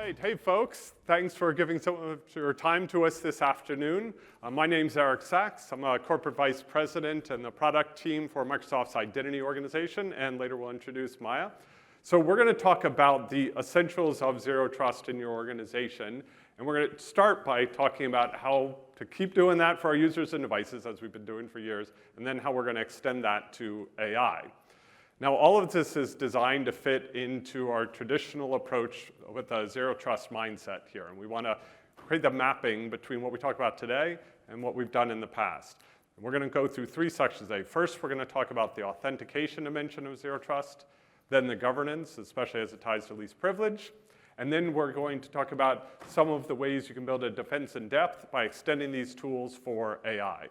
Great. Hey, folks. Thanks for giving some of your time to us this afternoon. My name's Eric Sachs. I'm a corporate vice president in the product team for Microsoft's identity organization, and later we'll introduce Maya. So we're going to talk about the essentials of zero trust in your organization, and we're going to start by talking about how to keep doing that for our users and devices, as we've been doing for years, and then how we're going to extend that to AI. Now, all of this is designed to fit into our traditional approach with a zero trust mindset here. And we want to create the mapping between what we talk about today and what we've done in the past. And we're going to go through three sections today. First, we're going to talk about the authentication dimension of zero trust, then the governance, especially as it ties to least privilege. And then we're going to talk about some of the ways you can build a defense in depth by extending these tools for AI.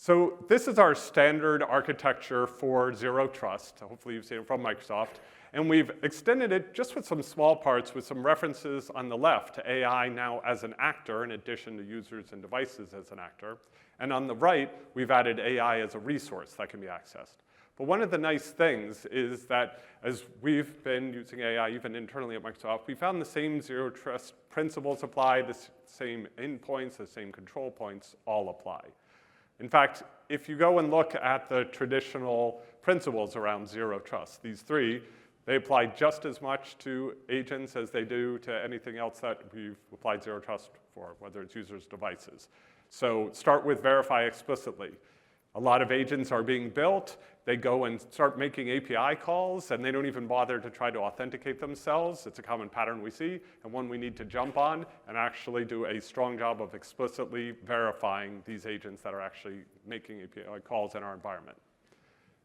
So this is our standard architecture for zero trust. Hopefully you've seen it from Microsoft. And we've extended it just with some small parts with some references on the left to AI now as an actor in addition to users and devices as an actor. And on the right, we've added AI as a resource that can be accessed. But one of the nice things is that as we've been using AI even internally at Microsoft, we found the same zero trust principles apply, the same endpoints, the same control points all apply. In fact, if you go and look at the traditional principles around zero trust, these three, they apply just as much to agents as they do to anything else that we've applied zero trust for, whether it's users' devices. So start with verify explicitly. A lot of agents are being built. They go and start making API calls, and they don't even bother to try to authenticate themselves. It's a common pattern we see, and one we need to jump on and actually do a strong job of explicitly verifying these agents that are actually making API calls in our environment.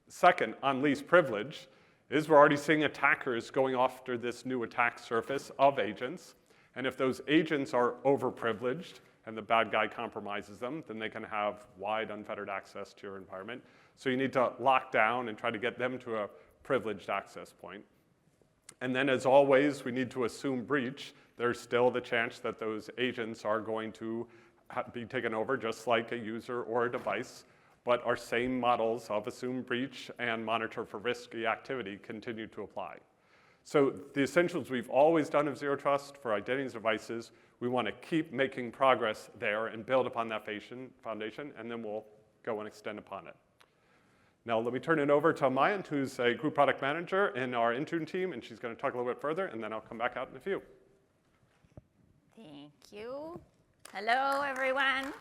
Second, on least privilege, is we're already seeing attackers going after this new attack surface of agents. And if those agents are overprivileged, and the bad guy compromises them, then they can have wide, unfettered access to your environment. So you need to lock down and try to get them to a privileged access point. And then, as always, we need to assume breach. There's still the chance that those agents are going to be taken over just like a user or a device. But our same models of assume breach and monitor for risky activity continue to apply. So the essentials we've always done of zero trust for identities devices, we want to keep making progress there and build upon that foundation, and then we'll go and extend upon it. Now let me turn it over to Maayan, who's a group product manager in our Intune team, and she's going to talk a little bit further, and then I'll come back out in a few. Thank you. Hello, everyone.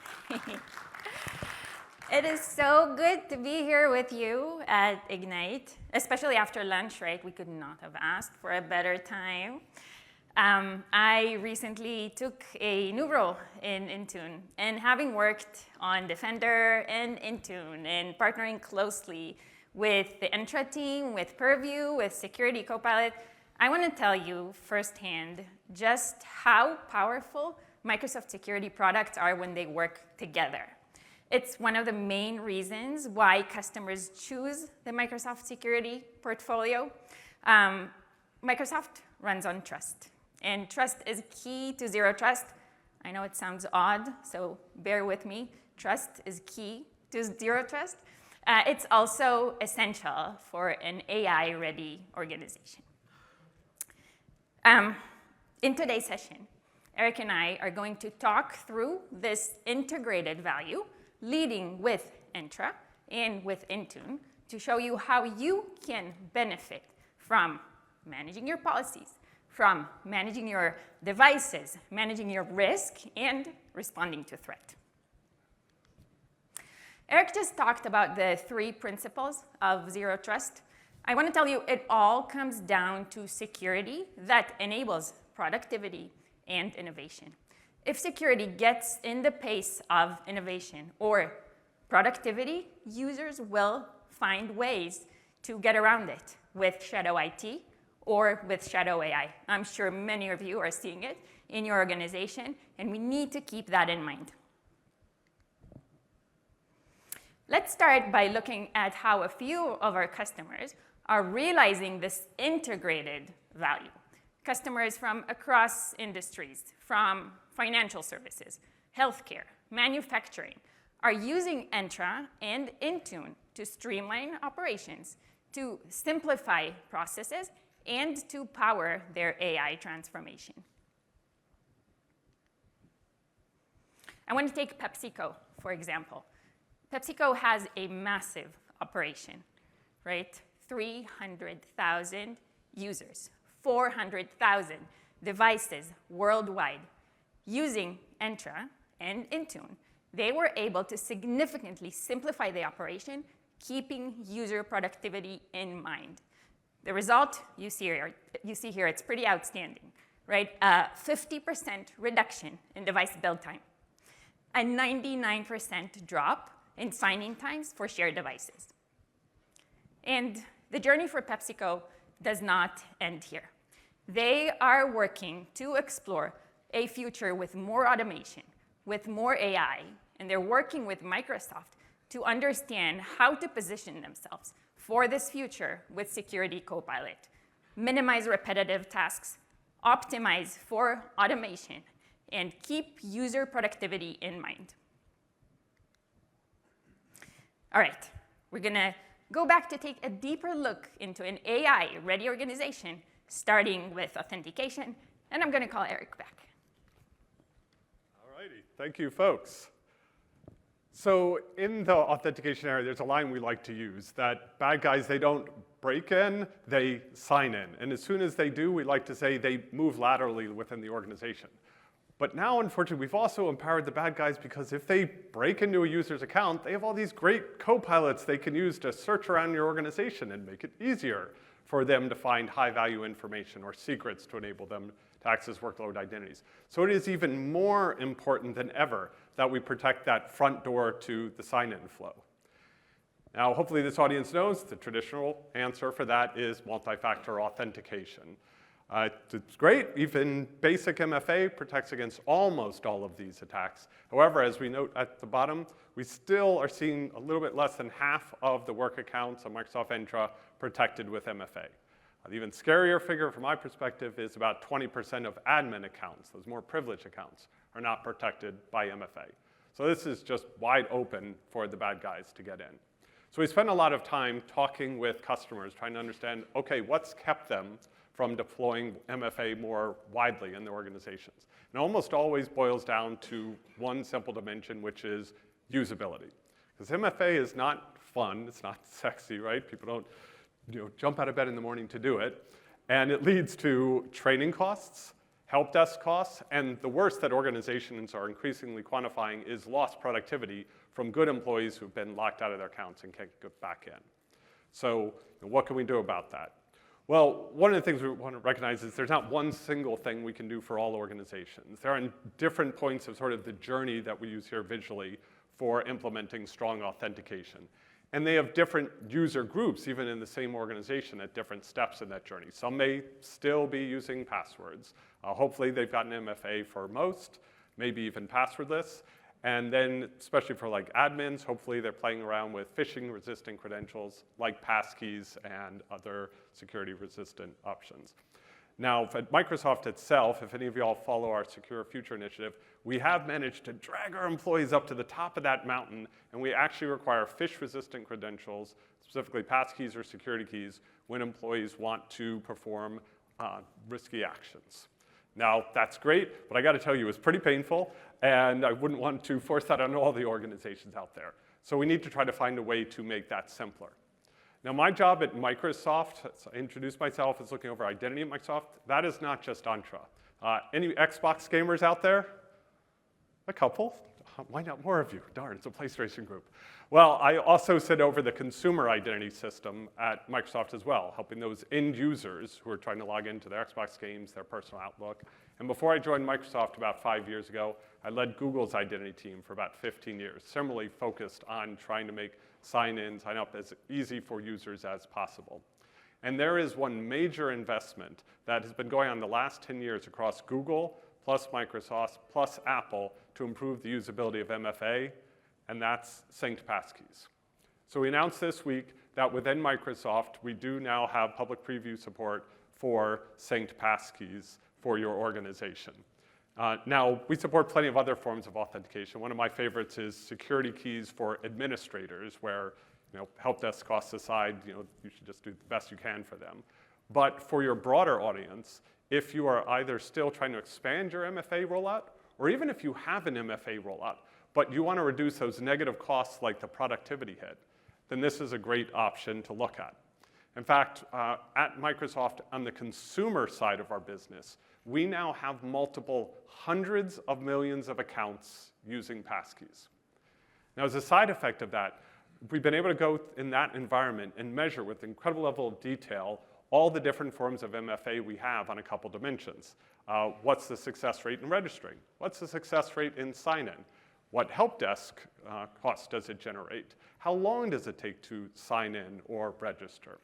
It is so good to be here with you at Ignite, especially after lunch, right? We could not have asked for a better time. I recently took a new role in Intune, and having worked on Defender and Intune and partnering closely with the Entra team, with Purview, with Security Copilot, I want to tell you firsthand just how powerful Microsoft security products are when they work together. It's one of the main reasons why customers choose the Microsoft security portfolio. Microsoft runs on trust. And trust is key to zero trust. I know it sounds odd, so bear with me. Trust is key to zero trust. It's also essential for an AI-ready organization. In today's session, Eric and I are going to talk through this integrated value, leading with Entra and with Intune, to show you how you can benefit from managing your policies, from managing your devices, managing your risk, and responding to threat. Eric just talked about the three principles of zero trust. I want to tell you it all comes down to security that enables productivity and innovation. If security gets in the pace of innovation or productivity, users will find ways to get around it with shadow IT or with shadow AI. I'm sure many of you are seeing it in your organization, and we need to keep that in mind. Let's start by looking at how a few of our customers are realizing this integrated value. Customers from across industries, from financial services, healthcare, manufacturing, are using Entra and Intune to streamline operations, to simplify processes, and to power their AI transformation. I want to take PepsiCo, for example. PepsiCo has a massive operation, right? 300,000 users, 400,000 devices worldwide. Using Entra and Intune, they were able to significantly simplify the operation, keeping user productivity in mind. The result you see here, it's pretty outstanding, right? 50% reduction in device build time, a 99% drop in signing times for shared devices. And the journey for PepsiCo does not end here. They are working to explore a future with more automation, with more AI, and they're working with Microsoft to understand how to position themselves for this future with Security Copilot, minimize repetitive tasks, optimize for automation, and keep user productivity in mind. All right, we're going to go back to take a deeper look into an AI-ready organization, starting with authentication, and I'm going to call Eric back. All righty, thank you, folks. So in the authentication area, there's a line we like to use, that bad guys, they don't break in, they sign in. And as soon as they do, we like to say they move laterally within the organization. But now, unfortunately, we've also empowered the bad guys because if they break into a user's account, they have all these great copilots they can use to search around your organization and make it easier for them to find high-value information or secrets to enable them to access workload identities. So it is even more important than ever that we protect that front door to the sign-in flow. Now, hopefully this audience knows the traditional answer for that is multi-factor authentication. It's great. Even basic MFA protects against almost all of these attacks. However, as we note at the bottom, we still are seeing a little bit less than half of the work accounts on Microsoft Entra protected with MFA. The even scarier figure from my perspective is about 20% of admin accounts, those more privileged accounts, are not protected by MFA. So this is just wide open for the bad guys to get in. So we spend a lot of time talking with customers, trying to understand, okay, what's kept them from deploying MFA more widely in their organizations? And it almost always boils down to one simple dimension, which is usability. Because MFA is not fun, it's not sexy, right? People don't jump out of bed in the morning to do it. And it leads to training costs, help desk costs, and the worst that organizations are increasingly quantifying is lost productivity from good employees who've been locked out of their accounts and can't get back in. So what can we do about that? Well, one of the things we want to recognize is there's not one single thing we can do for all organizations. There are different points of sort of the journey that we use here visually for implementing strong authentication. And they have different user groups, even in the same organization, at different steps in that journey. Some may still be using passwords. Hopefully they've gotten MFA for most, maybe even passwordless. And then, especially for like admins, hopefully they're playing around with phishing-resistant credentials like passkeys and other security-resistant options. Now, at Microsoft itself, if any of you all follow our Secure Future initiative, we have managed to drag our employees up to the top of that mountain, and we actually require phish-resistant credentials, specifically passkeys or security keys, when employees want to perform risky actions. Now, that's great, but I got to tell you, it's pretty painful, and I wouldn't want to force that on all the organizations out there. So we need to try to find a way to make that simpler. Now, my job at Microsoft, as I introduced myself as looking over identity at Microsoft, that is not just Entra. Any Xbox gamers out there? A couple. Why not more of you? Darn, it's a PlayStation group. Well, I also sit over the consumer identity system at Microsoft as well, helping those end users who are trying to log into their Xbox games, their personal Outlook. And before I joined Microsoft about 5 years ago, I led Google's identity team for about 15 years, similarly focused on trying to make sign-in, sign-up as easy for users as possible. And there is one major investment that has been going on the last 10 years across Google, plus Microsoft, plus Apple, to improve the usability of MFA, and that's synced passkeys. So we announced this week that within Microsoft, we do now have public preview support for synced passkeys for your organization. Now, we support plenty of other forms of authentication. One of my favorites is security keys for administrators, where help desk costs aside, you should just do the best you can for them. But for your broader audience, if you are either still trying to expand your MFA rollout, or even if you have an MFA rollout, but you want to reduce those negative costs like the productivity hit, then this is a great option to look at. In fact, at Microsoft, on the consumer side of our business, we now have multiple hundreds of millions of accounts using passkeys. Now, as a side effect of that, we've been able to go in that environment and measure with incredible level of detail all the different forms of MFA we have on a couple dimensions. What's the success rate in registering? What's the success rate in sign-in? What help desk cost does it generate? How long does it take to sign in or register?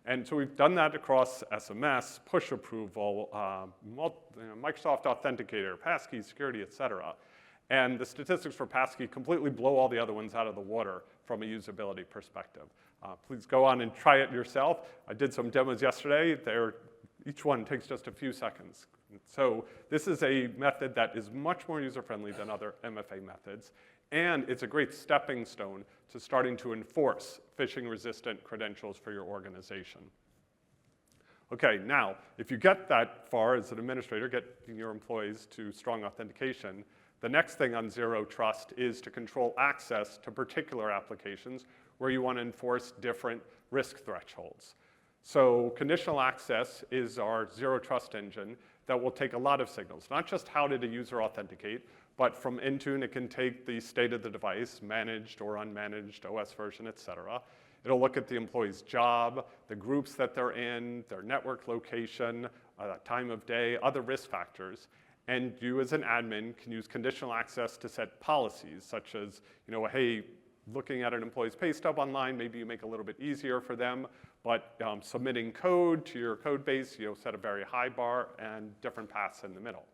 And so we've done that across SMS, push approval, Microsoft Authenticator, passkey security, et cetera. And the statistics for passkey completely blow all the other ones out of the water from a usability perspective. Please go on and try it yourself. I did some demos yesterday. Each one takes just a few seconds. So this is a method that is much more user-friendly than other MFA methods. And it's a great stepping stone to starting to enforce phishing-resistant credentials for your organization. Okay, now, if you get that far as an administrator, getting your employees to strong authentication, the next thing on Zero Trust is to control access to particular applications where you want to enforce different risk thresholds. So conditional access is our Zero Trust engine that will take a lot of signals, not just how did a user authenticate, but from Intune, it can take the state of the device, managed or unmanaged, OS version, et cetera. It'll look at the employee's job, the groups that they're in, their network location, time of day, other risk factors. And you as an admin can use conditional access to set policies, such as, hey, looking at an employee's pay stub online, maybe you make it a little bit easier for them, but submitting code to your code base, set a very high bar and different paths in the middle.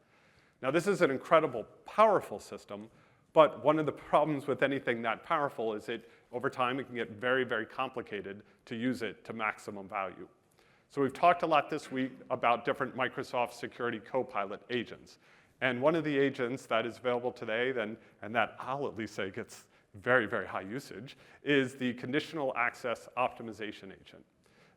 Now, this is an incredible, powerful system, but one of the problems with anything that powerful is over time, it can get very, very complicated to use it to maximum value. So we've talked a lot this week about different Microsoft Security Copilot agents. And one of the agents that is available today, and that I'll at least say gets very, very high usage, is the Conditional Access Optimization agent.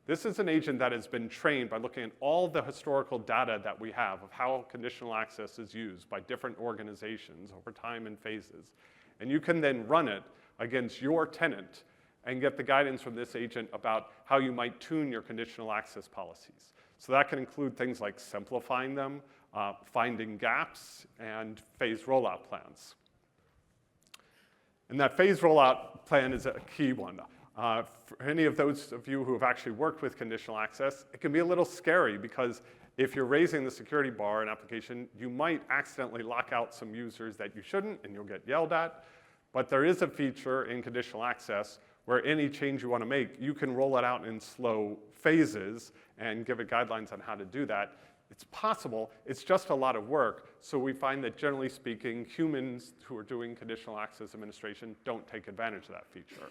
This is an agent that has been trained by looking at all the historical data that we have of how conditional access is used by different organizations over time and phases. And you can then run it against your tenant and get the guidance from this agent about how you might tune your conditional access policies. So that can include things like simplifying them, finding gaps, and phased rollout plans. And that phased rollout plan is a key one. For any of those of you who have actually worked with conditional access, it can be a little scary because if you're raising the security bar in application, you might accidentally lock out some users that you shouldn't, and you'll get yelled at. But there is a feature in conditional access where any change you want to make, you can roll it out in slow phases and give it guidelines on how to do that. It's possible, it's just a lot of work, so we find that generally speaking, humans who are doing conditional access administration don't take advantage of that feature.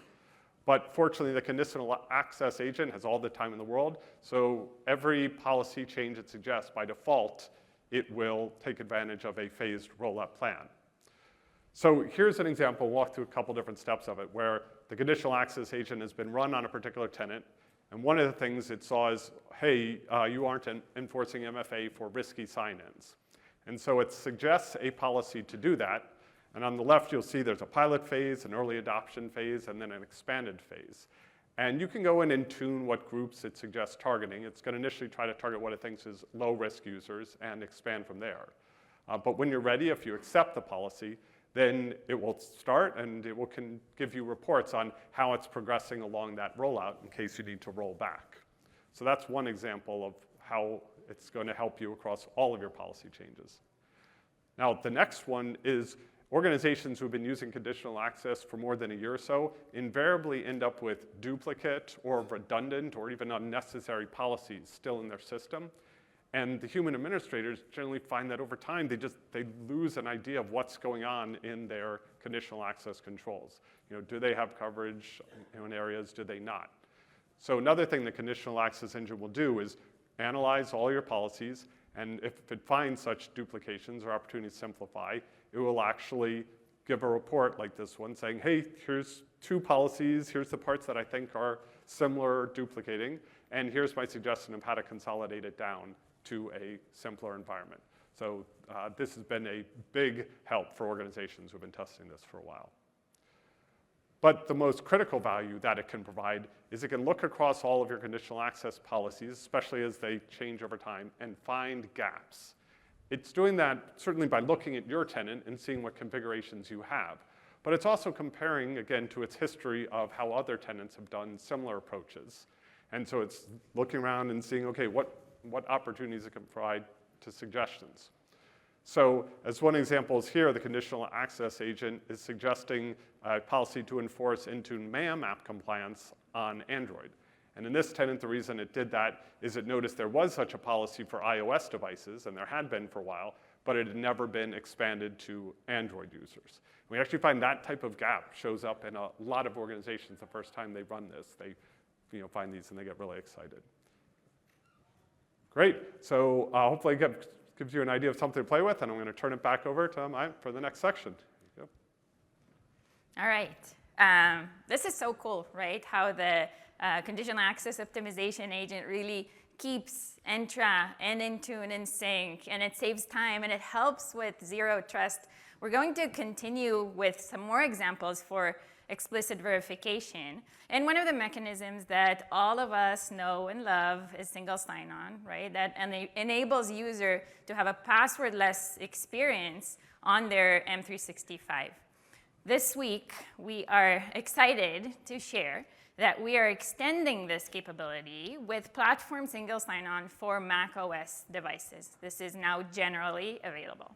But fortunately, the conditional access agent has all the time in the world, so every policy change it suggests, by default, it will take advantage of a phased rollout plan. So here's an example, walk through a couple different steps of it, where the conditional access agent has been run on a particular tenant, and one of the things it saw is, hey, you aren't enforcing MFA for risky sign-ins. And so it suggests a policy to do that. And on the left, you'll see there's a pilot phase, an early adoption phase, and then an expanded phase. And you can go in and tune what groups it suggests targeting. It's going to initially try to target what it thinks is low-risk users and expand from there. But when you're ready, if you accept the policy, then it will start and it can give you reports on how it's progressing along that rollout in case you need to roll back. So that's one example of how it's going to help you across all of your policy changes. Now, the next one is organizations who have been using conditional access for more than a year or so invariably end up with duplicate or redundant or even unnecessary policies still in their system. And the human administrators generally find that over time, they lose an idea of what's going on in their conditional access controls. Do they have coverage in areas? Do they not? So another thing the conditional access engine will do is analyze all your policies, and if it finds such duplications or opportunities to simplify, it will actually give a report like this one saying, hey, here's 2 policies, here's the parts that I think are similar or duplicating, and here's my suggestion of how to consolidate it down to a simpler environment. So this has been a big help for organizations who have been testing this for a while. But the most critical value that it can provide is it can look across all of your conditional access policies, especially as they change over time, and find gaps. It's doing that certainly by looking at your tenant and seeing what configurations you have. But it's also comparing, again, to its history of how other tenants have done similar approaches. And so it's looking around and seeing, okay, what opportunities it can provide to suggestions. So as one example is here, the conditional access agent is suggesting a policy to enforce Intune MAM app compliance on Android. And in this tenant, the reason it did that is it noticed there was such a policy for iOS devices, and there had been for a while, but it had never been expanded to Android users. We actually find that type of gap shows up in a lot of organizations the first time they run this. They find these and they get really excited. Great. So hopefully it gives you an idea of something to play with, and I'm going to turn it back over to Maayan for the next section. There you go. All right. This is so cool, right? How the conditional access optimization agent really keeps Entra and Intune in sync, and it saves time, and it helps with zero trust. We're going to continue with some more examples for explicit verification. And one of the mechanisms that all of us know and love is single sign-on, right? That enables user to have a passwordless experience on their M365. This week, we are excited to share that we are extending this capability with platform single sign-on for macOS devices. This is now generally available.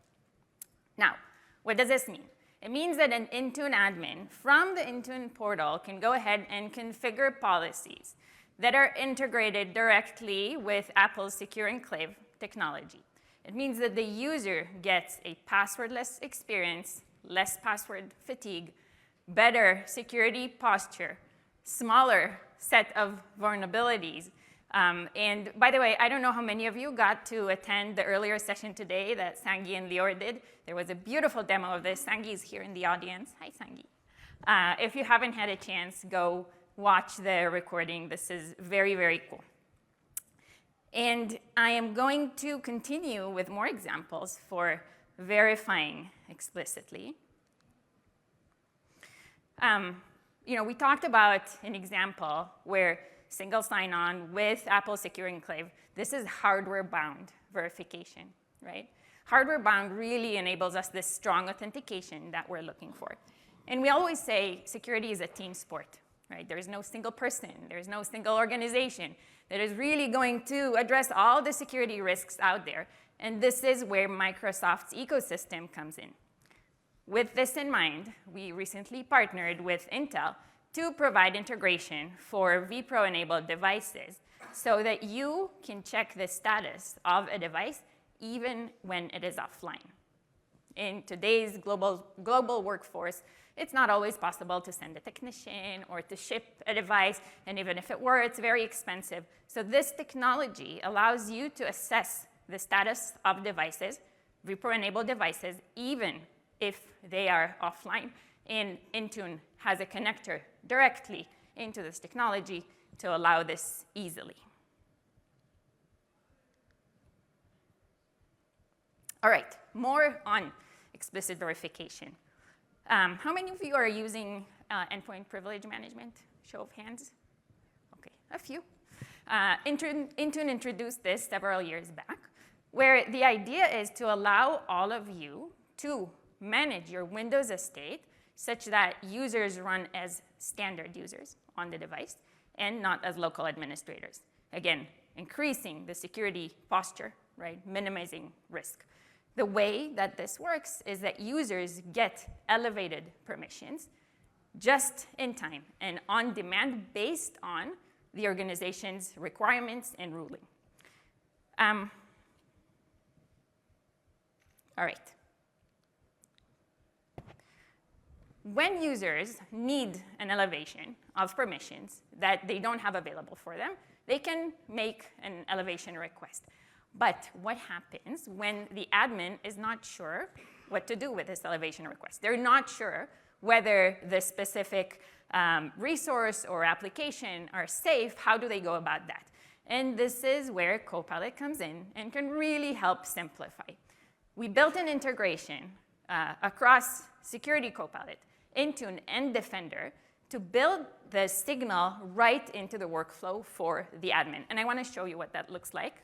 Now, what does this mean? It means that an Intune admin from the Intune portal can go ahead and configure policies that are integrated directly with Apple's Secure Enclave technology. It means that the user gets a passwordless experience, less password fatigue, better security posture, smaller set of vulnerabilities. And by the way, I don't know how many of you got to attend the earlier session today that Sangi and Lior did. There was a beautiful demo of this. Sangi is here in the audience. Hi, Sangi. If you haven't had a chance, go watch the recording. This is very, very cool. And I am going to continue with more examples for verifying explicitly. We talked about an example where single sign-on with Apple Secure Enclave. This is hardware-bound verification, right? Hardware-bound really enables us this strong authentication that we're looking for. And we always say security is a team sport, right? There is no single person, there's no single organization that is really going to address all the security risks out there. And this is where Microsoft's ecosystem comes in. With this in mind, we recently partnered with Intel to provide integration for vPro-enabled devices so that you can check the status of a device even when it is offline. In today's global workforce, it's not always possible to send a technician or to ship a device, and even if it were, it's very expensive. So this technology allows you to assess the status of devices, vPro-enabled devices, even if they are offline. And Intune has a connector directly into this technology to allow this easily. All right, more on explicit verification. How many of you are using endpoint privilege management? Show of hands. OK, a few. Intune introduced this several years back, where the idea is to allow all of you to manage your Windows estate such that users run as standard users on the device and not as local administrators. Again, increasing the security posture, right? Minimizing risk. The way that this works is that users get elevated permissions just in time and on demand based on the organization's requirements and ruling. All right. When users need an elevation of permissions that they don't have available for them, they can make an elevation request. But what happens when the admin is not sure what to do with this elevation request? They're not sure whether the specific resource or application are safe. How do they go about that? And this is where Copilot comes in and can really help simplify. We built an integration across Security Copilot, Intune, and Defender to build the signal right into the workflow for the admin. And I want to show you what that looks like.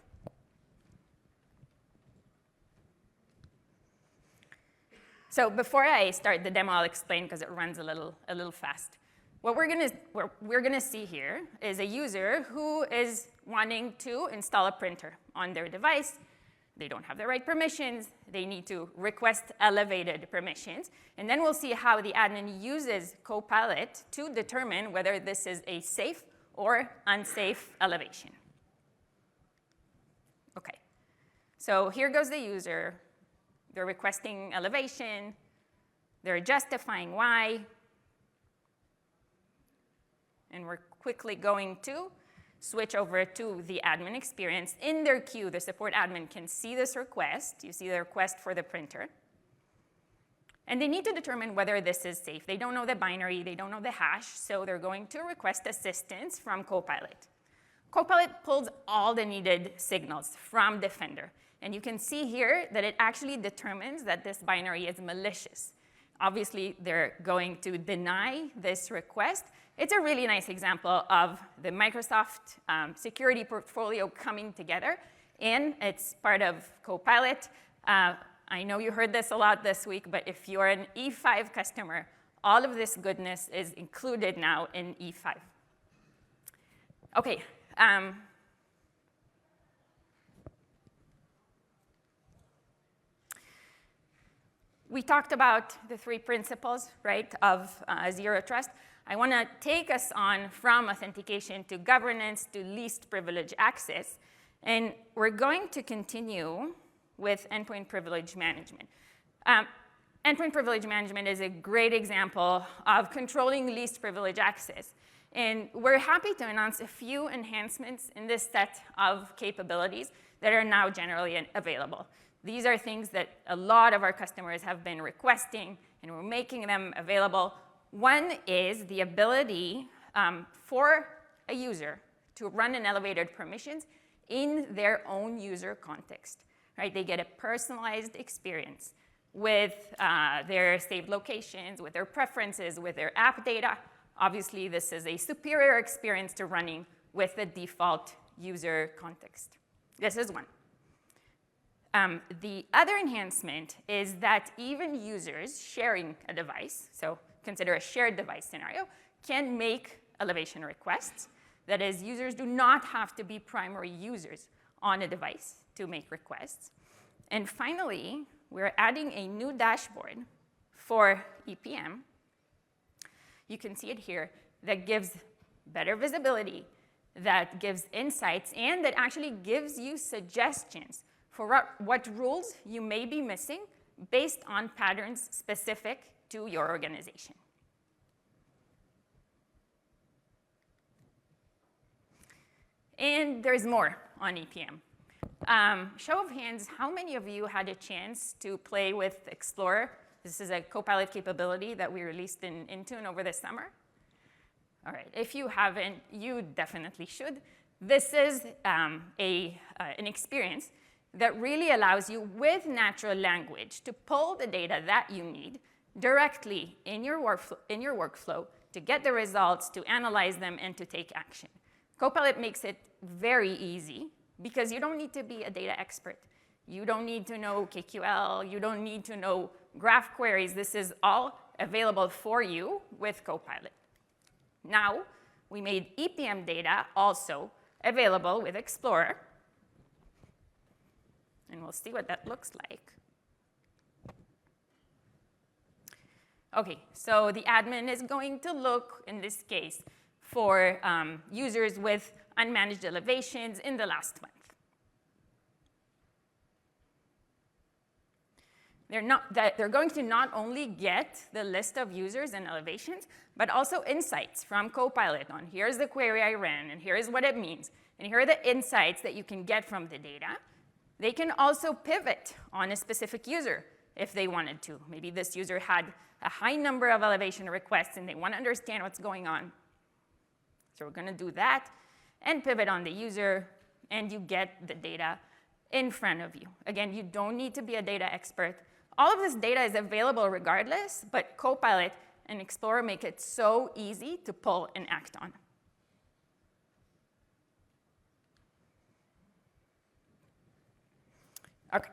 So before I start the demo, I'll explain because it runs a little fast. What we're going to see here is a user who is wanting to install a printer on their device. They don't have the right permissions. They need to request elevated permissions. And then we'll see how the admin uses Copilot to determine whether this is a safe or unsafe elevation. OK. So here goes the user. They're requesting elevation. They're justifying why. And we're quickly going to switch over to the admin experience. In their queue, the support admin can see this request. You see the request for the printer. And they need to determine whether this is safe. They don't know the binary. They don't know the hash. So they're going to request assistance from Copilot. Copilot pulls all the needed signals from Defender. And you can see here that it actually determines that this binary is malicious. Obviously, they're going to deny this request. It's a really nice example of the Microsoft security portfolio coming together. And it's part of Copilot. I know you heard this a lot this week, but if you're an E5 customer, all of this goodness is included now in E5. OK. We talked about the 3 principles, right, of zero trust. I want to take us on from authentication to governance to least privilege access. And we're going to continue with endpoint privilege management. Endpoint privilege management is a great example of controlling least privilege access. And we're happy to announce a few enhancements in this set of capabilities that are now generally available. These are things that a lot of our customers have been requesting, and we're making them available. One is the ability for a user to run an elevated permissions in their own user context. Right? They get a personalized experience with their saved locations, with their preferences, with their app data. Obviously, this is a superior experience to running with the default user context. This is one. The other enhancement is that even users sharing a device, so consider a shared device scenario, can make elevation requests. That is, users do not have to be primary users on a device to make requests. And finally, we're adding a new dashboard for EPM. You can see it here, that gives better visibility, that gives insights, and that actually gives you suggestions for what rules you may be missing based on patterns specific to your organization. And there's more on EPM. Show of hands, how many of you had a chance to play with Explorer? This is a Copilot capability that we released in Intune over the summer. All right, if you haven't, you definitely should. This is an experience that really allows you, with natural language, to pull the data that you need directly in your workflow to get the results, to analyze them, and to take action. Copilot makes it very easy because you don't need to be a data expert. You don't need to know KQL. You don't need to know graph queries. This is all available for you with Copilot. Now, we made EPM data also available with Explorer. And we'll see what that looks like. OK, so the admin is going to look, in this case, for users with unmanaged elevations in the last month. They're going to not only get the list of users and elevations, but also insights from Copilot on here's the query I ran, and here's what it means, and here are the insights that you can get from the data. They can also pivot on a specific user if they wanted to. Maybe this user had a high number of elevation requests, and they want to understand what's going on. So we're going to do that. and pivot on the user, and you get the data in front of you. Again, you don't need to be a data expert. All of this data is available regardless, but Copilot and Explorer make it so easy to pull and act on. Okay.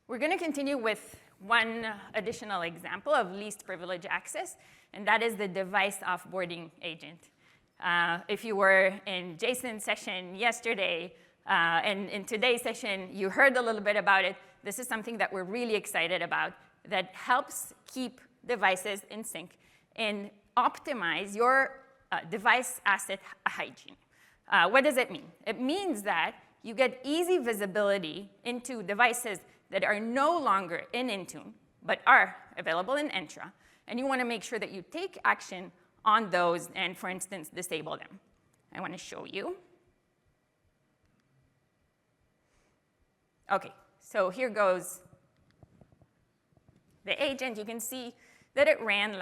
We're going to continue with one additional example of least privilege access, and that is the device offboarding agent. If you were in Jason's session yesterday and in today's session, you heard a little bit about it. This is something that we're really excited about that helps keep devices in sync and optimize your device asset hygiene. What does it mean? It means that you get easy visibility into devices that are no longer in Intune, but are available in Entra, and you want to make sure that you take action on those and, for instance, disable them. I want to show you. OK, so here goes the agent. You can see that it ran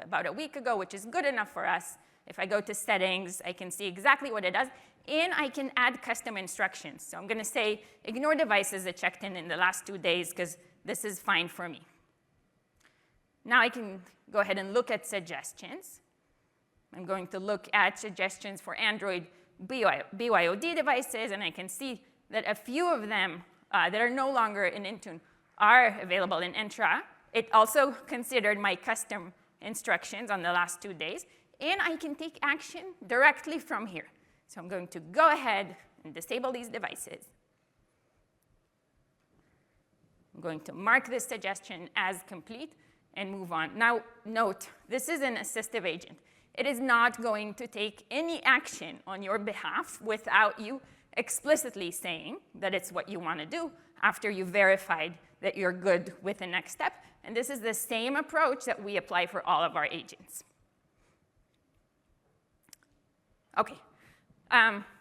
about a week ago, which is good enough for us. If I go to settings, I can see exactly what it does. And I can add custom instructions. So I'm going to say, ignore devices that checked in the last 2 days, because this is fine for me. Now I can go ahead and look at suggestions. I'm going to look at suggestions for Android BYOD devices, and I can see that a few of them that are no longer in Intune are available in Entra. It also considered my custom instructions on the last 2 days, and I can take action directly from here. So I'm going to go ahead and disable these devices. I'm going to mark this suggestion as complete and move on. Now, note, this is an assistive agent. It is not going to take any action on your behalf without you explicitly saying that it's what you want to do after you've verified that you're good with the next step. And this is the same approach that we apply for all of our agents. OK.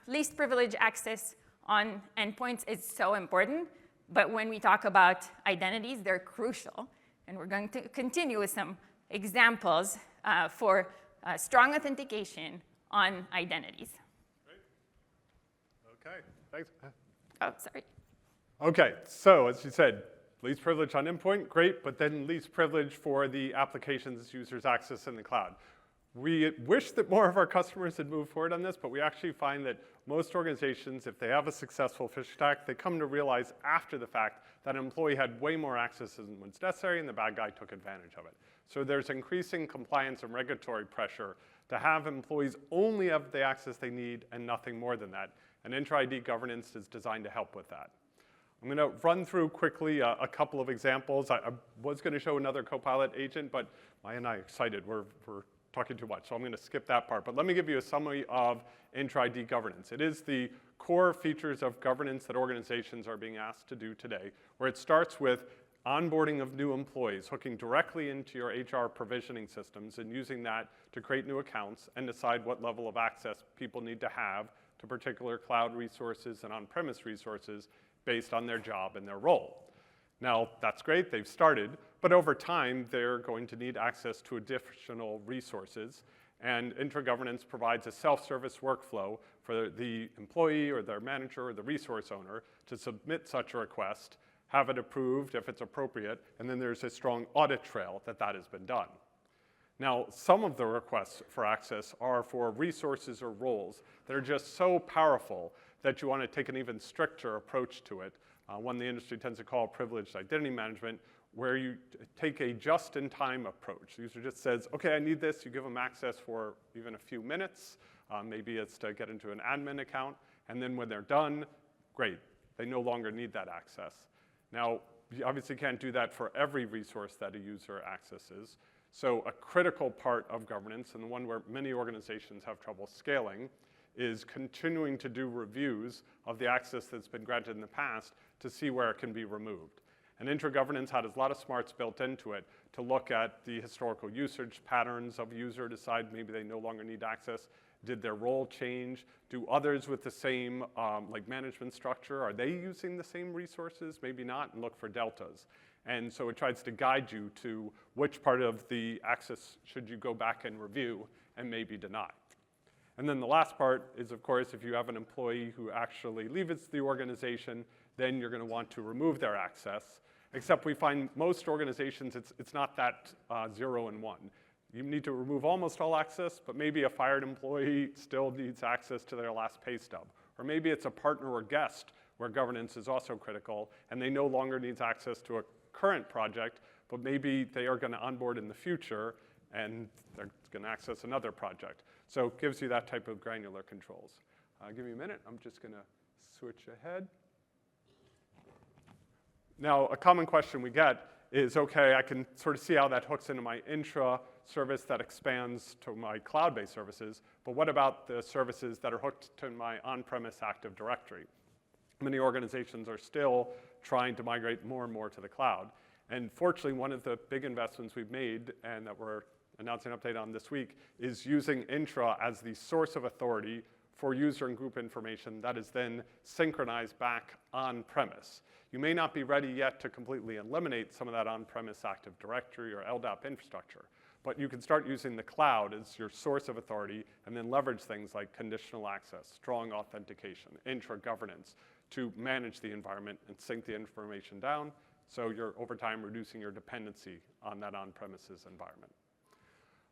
Least privilege access on endpoints is so important. But when we talk about identities, they're crucial. And we're going to continue with some examples for strong authentication on identities. Great. OK, thanks. Oh, sorry. OK, so as you said, least privilege on endpoint, great, but then least privilege for the applications users access in the cloud. We wish that more of our customers had moved forward on this, but we actually find that most organizations, if they have a successful phishing attack, they come to realize after the fact that an employee had way more access than was necessary, and the bad guy took advantage of it. So there's increasing compliance and regulatory pressure to have employees only have the access they need and nothing more than that. And Entra ID governance is designed to help with that. I'm going to run through quickly a couple of examples. I was going to show another Copilot agent, but Maayan and I are excited. We're talking too much, so I'm going to skip that part. But let me give you a summary of Entra ID governance. It is the core features of governance that organizations are being asked to do today, where it starts with onboarding of new employees, hooking directly into your HR provisioning systems and using that to create new accounts and decide what level of access people need to have to particular cloud resources and on-premise resources based on their job and their role. Now, that's great, they've started, but over time, they're going to need access to additional resources, and Entra governance provides a self-service workflow for the employee or their manager or the resource owner to submit such a request, have it approved if it's appropriate, and then there's a strong audit trail that has been done. Now, some of the requests for access are for resources or roles that are just so powerful that you want to take an even stricter approach to it, one the industry tends to call privileged identity management, where you take a just-in-time approach. The user just says, OK, I need this. You give them access for even a few minutes. Maybe it's to get into an admin account. And then when they're done, great. They no longer need that access. Now, you obviously can't do that for every resource that a user accesses. So a critical part of governance, and the one where many organizations have trouble scaling, is continuing to do reviews of the access that's been granted in the past to see where it can be removed. And Entra governance has a lot of smarts built into it to look at the historical usage patterns of a user, decide maybe they no longer need access. Did their role change? Do others with the same management structure, are they using the same resources? Maybe not, and look for deltas. And so it tries to guide you to which part of the access should you go back and review and maybe deny. And then the last part is, of course, if you have an employee who actually leaves the organization, then you're going to want to remove their access. Except we find most organizations, it's not that 0 and 1. You need to remove almost all access, but maybe a fired employee still needs access to their last pay stub. Or maybe it's a partner or guest where governance is also critical, and they no longer need access to a current project, but maybe they are going to onboard in the future, and they're going to access another project. So it gives you that type of granular controls. Give me a minute. I'm just going to switch ahead. Now, a common question we get is, OK, I can sort of see how that hooks into my Intra service that expands to my cloud-based services, but what about the services that are hooked to my on-premise Active Directory? Many organizations are still trying to migrate more and more to the cloud. And fortunately, one of the big investments we've made and that we're announcing an update on this week is using Intra as the source of authority for user and group information that is then synchronized back on-premise. You may not be ready yet to completely eliminate some of that on-premise Active Directory or LDAP infrastructure, but you can start using the cloud as your source of authority and then leverage things like conditional access, strong authentication, Intra governance to manage the environment and sync the information down, so you're over time reducing your dependency on that on-premises environment.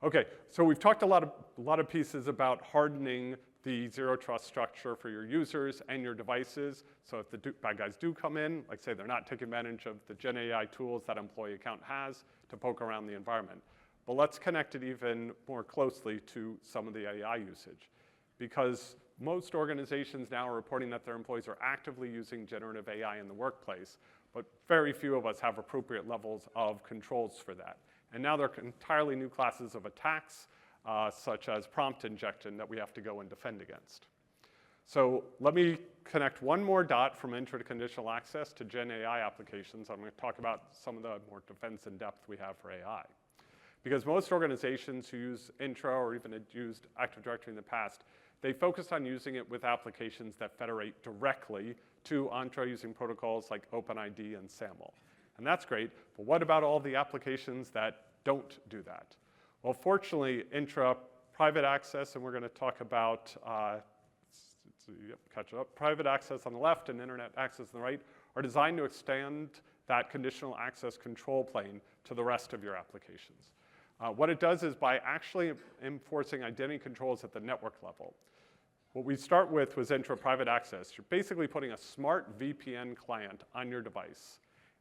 Okay, so we've talked a lot of pieces about hardening the zero trust structure for your users and your devices. So if the bad guys do come in, like say they're not taking advantage of the GenAI tools that employee account has to poke around the environment. But let's connect it even more closely to some of the AI usage. Because most organizations now are reporting that their employees are actively using generative AI in the workplace, but very few of us have appropriate levels of controls for that. And now there are entirely new classes of attacks, such as prompt injection, that we have to go and defend against. So let me connect one more dot from Intra to conditional access to Gen AI applications. I'm going to talk about some of the more defense in depth we have for AI. Because most organizations who use Intra or even had used Active Directory in the past, they focused on using it with applications that federate directly to Entra using protocols like OpenID and SAML. And that's great, but what about all the applications that don't do that? Well, fortunately, Intra private access, and we're going to talk about catch up. Private access on the left and internet access on the right are designed to extend that conditional access control plane to the rest of your applications. What it does is by actually enforcing identity controls at the network level. What we start with was Intra private access. You're basically putting a smart VPN client on your device.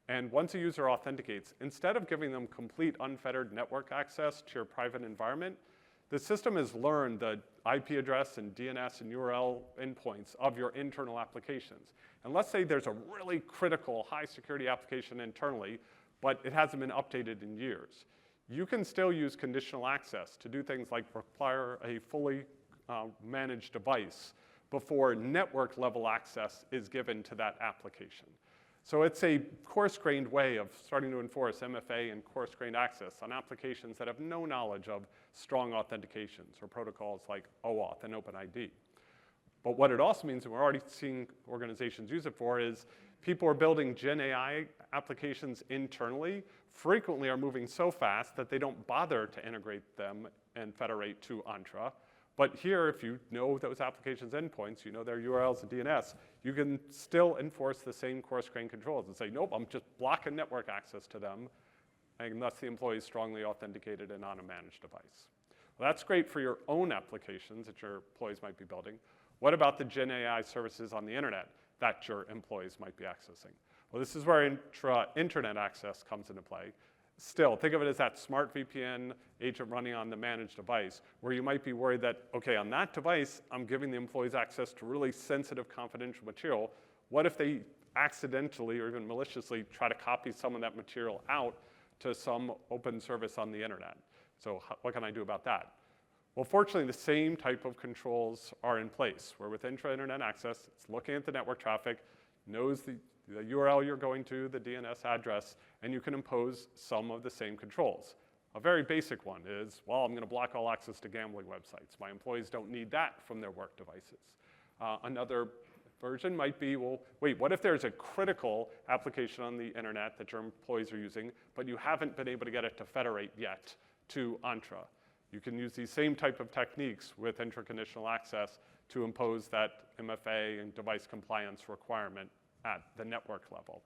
And once a user authenticates, instead of giving them complete unfettered network access to your private environment, the system has learned the IP address and DNS and URL endpoints of your internal applications. And let's say there's a really critical high security application internally, but it hasn't been updated in years. You can still use conditional access to do things like require a fully managed device before network level access is given to that application. So it's a coarse-grained way of starting to enforce MFA and coarse-grained access on applications that have no knowledge of strong authentications or protocols like OAuth and OpenID. But what it also means, and we're already seeing organizations use it for, is people are building Gen AI applications internally, frequently are moving so fast that they don't bother to integrate them and federate to Entra. But here, if you know those applications' endpoints, you know their URLs and DNS, you can still enforce the same coarse-grained controls and say, nope, I'm just blocking network access to them unless the employee is strongly authenticated and on a managed device. Well, that's great for your own applications that your employees might be building. What about the Gen AI services on the internet that your employees might be accessing? Well, this is where internet access comes into play. Still, think of it as that smart VPN agent running on the managed device, where you might be worried that, okay, on that device, I'm giving the employees access to really sensitive confidential material. What if they accidentally or even maliciously try to copy some of that material out to some open service on the internet? So what can I do about that? Well, fortunately, the same type of controls are in place, where with intra-internet access, it's looking at the network traffic, knows the URL you're going to, the DNS address, and you can impose some of the same controls. A very basic one is, well, I'm going to block all access to gambling websites. My employees don't need that from their work devices. Another version might be, well, wait, what if there's a critical application on the internet that your employees are using, but you haven't been able to get it to federate yet to Entra? You can use these same type of techniques with intra-conditional access to impose that MFA and device compliance requirement at the network level.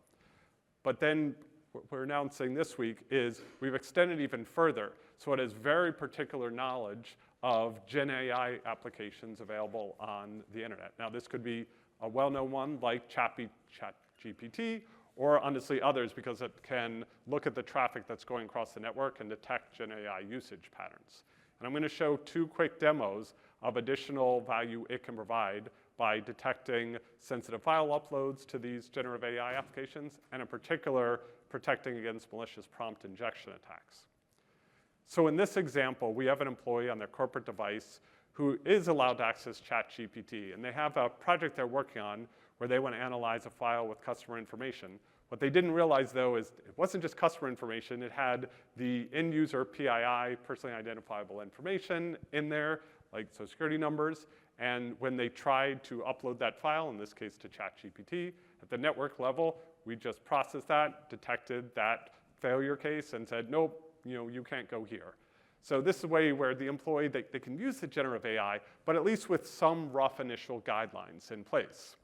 But then what we're announcing this week is we've extended even further. So it has very particular knowledge of GenAI applications available on the internet. Now, this could be a well-known one like ChatGPT, or honestly others, because it can look at the traffic that's going across the network and detect GenAI usage patterns. And I'm going to show 2 quick demos of additional value it can provide by detecting sensitive file uploads to these generative AI applications, and in particular, protecting against malicious prompt injection attacks. So in this example, we have an employee on their corporate device who is allowed to access ChatGPT, and they have a project they're working on where they want to analyze a file with customer information. What they didn't realize, though, is it wasn't just customer information. It had the end-user PII, personally identifiable information, in there, like social security numbers. And when they tried to upload that file, in this case to ChatGPT, at the network level, we just processed that, detected that failure case, and said, nope, you can't go here. So this is a way where the employee, they can use the generative AI, but at least with some rough initial guidelines in place.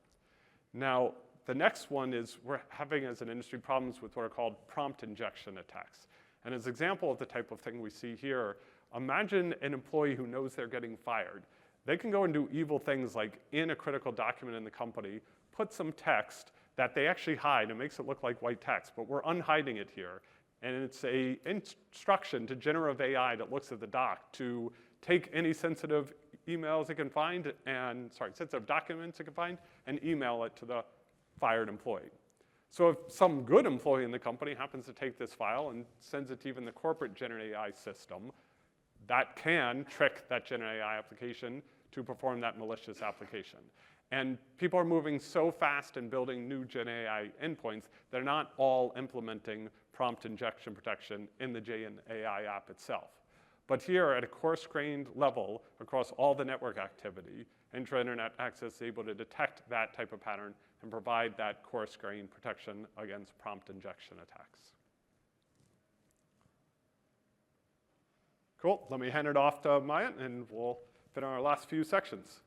Now, the next one is we're having, as an industry, problems with what are called prompt injection attacks. And as an example of the type of thing we see here, imagine an employee who knows they're getting fired. They can go and do evil things like, in a critical document in the company, put some text that they actually hide. It makes it look like white text, but we're unhiding it here. And it's an instruction to generative AI that looks at the doc to take any sensitive emails it can find, sensitive documents it can find, and email it to the fired employee. So if some good employee in the company happens to take this file and sends it to even the corporate GenAI system, that can trick that GenAI application to perform that malicious application. And people are moving so fast and building new GenAI endpoints, they're not all implementing prompt injection protection in the GenAI app itself. But here, at a coarse-grained level across all the network activity, intra-internet access is able to detect that type of pattern and provide that coarse-grained protection against prompt injection attacks. Cool. Let me hand it off to Maayan, and we'll fit on our last few sections.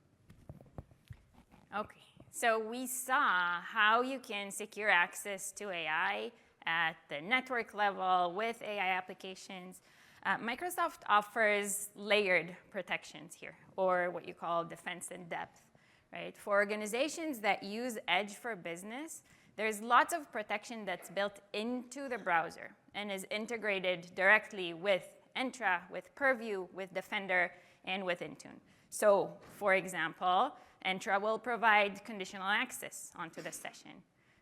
Okay. So we saw how you can secure access to AI at the network level with AI applications. Microsoft offers layered protections here, or what you call defense in depth, right? For organizations that use Edge for Business, there's lots of protection that's built into the browser and is integrated directly with Entra, with Purview, with Defender, and with Intune. So, for example, Entra will provide conditional access onto the session.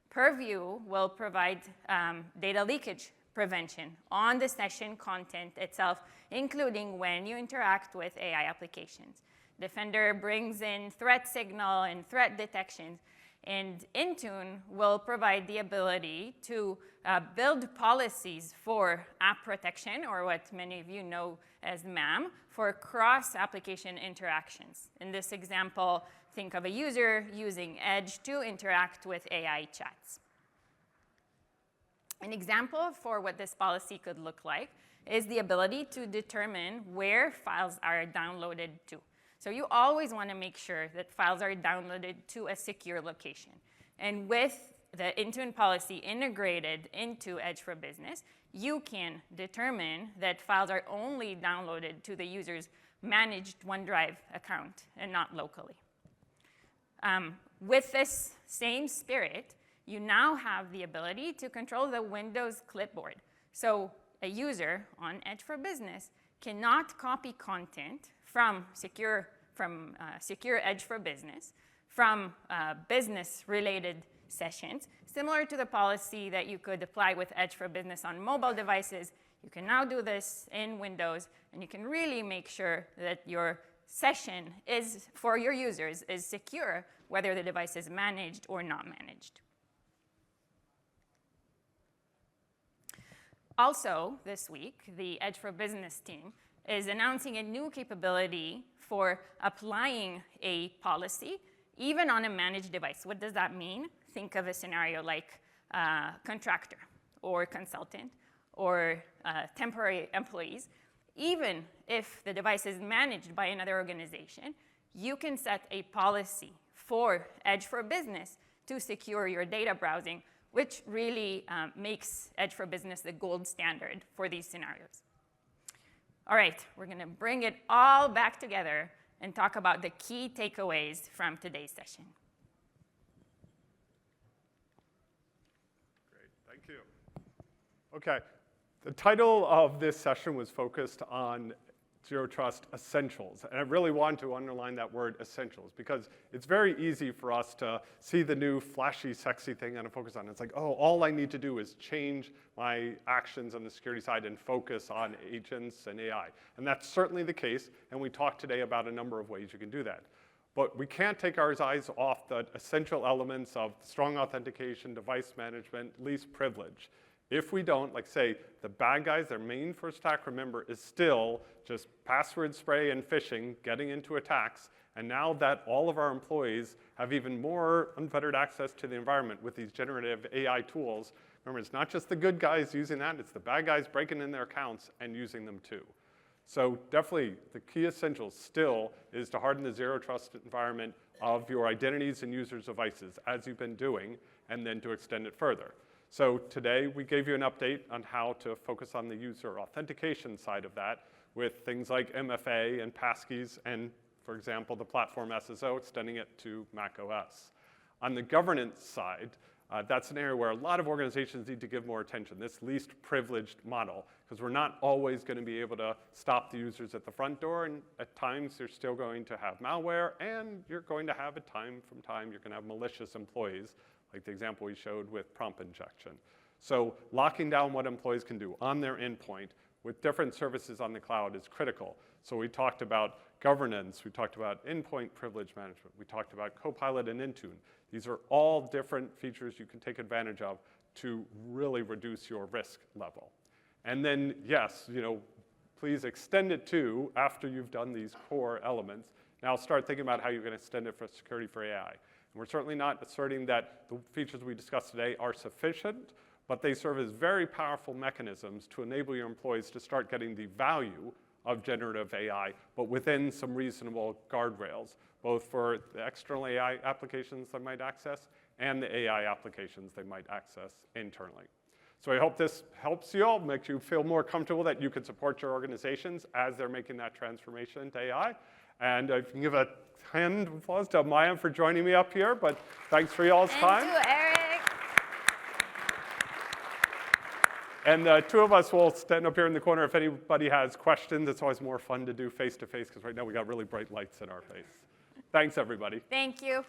Purview will provide data leakage prevention on the session content itself, including when you interact with AI applications. Defender brings in threat signal and threat detection, and Intune will provide the ability to build policies for app protection, or what many of you know as MAM, for cross-application interactions. In this example, think of a user using Edge to interact with AI chats. An example for what this policy could look like is the ability to determine where files are downloaded to. So you always want to make sure that files are downloaded to a secure location. And with the Intune policy integrated into Edge for Business, you can determine that files are only downloaded to the user's managed OneDrive account and not locally. With this same spirit, you now have the ability to control the Windows clipboard. So a user on Edge for Business cannot copy content from secure Edge for Business, from business-related sessions. Similar to the policy that you could apply with Edge for Business on mobile devices, you can now do this in Windows, and you can really make sure that your session is, for your users, is secure, whether the device is managed or not managed. Also, this week, the Edge for Business team is announcing a new capability for applying a policy, even on a managed device. What does that mean? Think of a scenario like contractor or consultant or temporary employees. even if the device is managed by another organization, you can set a policy for Edge for Business to secure your data browsing, which really makes Edge for Business the gold standard for these scenarios. All right, we're going to bring it all back together and talk about the key takeaways from today's session. Great, thank you. OK, the title of this session was focused on Zero Trust Essentials. And I really want to underline that word essentials, because it's very easy for us to see the new flashy, sexy thing and to focus on it. It's like, oh, all I need to do is change my actions on the security side and focus on agents and AI. And that's certainly the case. And we talked today about a number of ways you can do that. But we can't take our eyes off the essential elements of strong authentication, device management, least privilege. If we don't, like say, the bad guys, their main first attack, remember, is still just password spray and phishing, getting into attacks. And now that all of our employees have even more unfettered access to the environment with these generative AI tools, remember, it's not just the good guys using that, it's the bad guys breaking in their accounts and using them too. So definitely, the key essentials still is to harden the zero trust environment of your identities and users' devices, as you've been doing, and then to extend it further. So today, we gave you an update on how to focus on the user authentication side of that with things like MFA and passkeys and, for example, the platform SSO, extending it to Mac OS. On the governance side, that's an area where a lot of organizations need to give more attention, this least privileged model, because we're not always going to be able to stop the users at the front door, and at times you're still going to have malware, and you're going to have, at time from time, you're going to have malicious employees, like the example we showed with prompt injection. So locking down what employees can do on their endpoint with different services on the cloud is critical. So we talked about governance, we talked about endpoint privilege management, we talked about Copilot and Intune. These are all different features you can take advantage of to really reduce your risk level. And then, yes, please extend it to, after you've done these core elements, now start thinking about how you're going to extend it for security for AI. And we're certainly not asserting that the features we discussed today are sufficient, but they serve as very powerful mechanisms to enable your employees to start getting the value of generative AI, but within some reasonable guardrails, both for the external AI applications they might access and the AI applications they might access internally. So I hope this helps you all, makes you feel more comfortable that you can support your organizations as they're making that transformation into AI. And I can give a hand of applause to Maayan for joining me up here, but thanks for y'all's time. And to Eric. And the two of us will stand up here in the corner if anybody has questions. It's always more fun to do face-to-face, because right now we got really bright lights in our face. Thanks, everybody. Thank you.